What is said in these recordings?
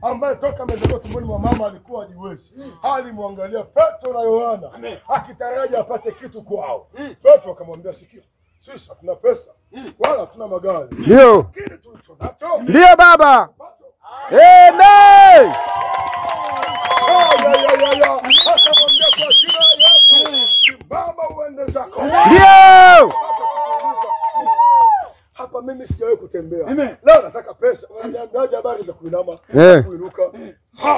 ambaye toka amezaliwa tumboni mwa mama alikuwa hajiwezi. Alimwangalia Petro na Yohana akitaraji apate kitu kwao. Petro akamwambia, sikia, sisi hatuna pesa wala hatuna magari. Ndio. Kile tulicho nacho. Ndio baba. Amen. Akamwambia kwa jina la Yesu, simama uende zako. Ndio. Hapa mimi sijawahi kutembea. Leo nataka pesa. Unaniambiaje habari za kuinama, kuinuka?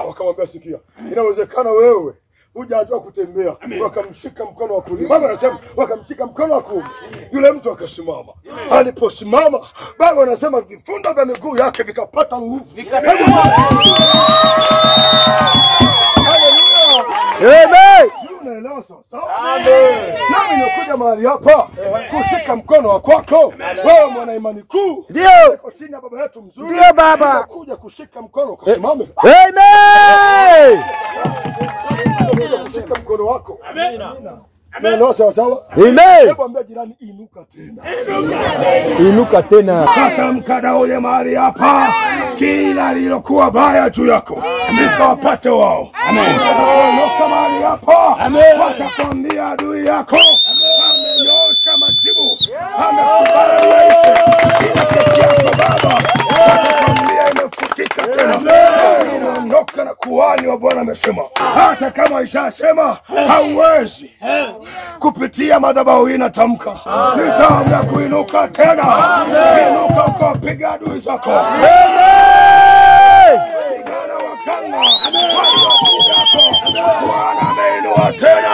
Wakamwambia, sikia, inawezekana wewe hujajua kutembea. Wakamshika mkono wa kulia. Baba anasema wakamshika mkono wa kulia. Yule mtu akasimama. Aliposimama, Baba anasema vifundo vya miguu yake vikapata nguvu. Amen. Unaelewa sasa? Amen. Nami nimekuja mahali hapa kushika mkono wa kwako. Wewe mwana imani kuu. Ndio. Uko chini ya baba yetu mzuri. Ndio baba. Kuja kushika mkono ukasimame. Amen. Kushika mkono wako. Amina. Unaelewa sawa sawa? Amen. Hebu ambia jirani, inuka tena. Inuka tena. Hata mkada ule mahali hapa, kila lilokuwa baya juu yako nikawapate wao. Amen. Inuka mahali hapa, watakwambia adui yako amenyosha majibu, amekubali uishi. Kila kesi yako Baba, watakwambia imefutika tena. Inaondoka na kuhani wa Bwana amesema, hata kama ishasema hauwezi kupitia madhabahu hii natamka, ni zamu ya kuinuka tena. Inuka ukapiga adui zako. Pigana wakanga, Bwana ameinua tena.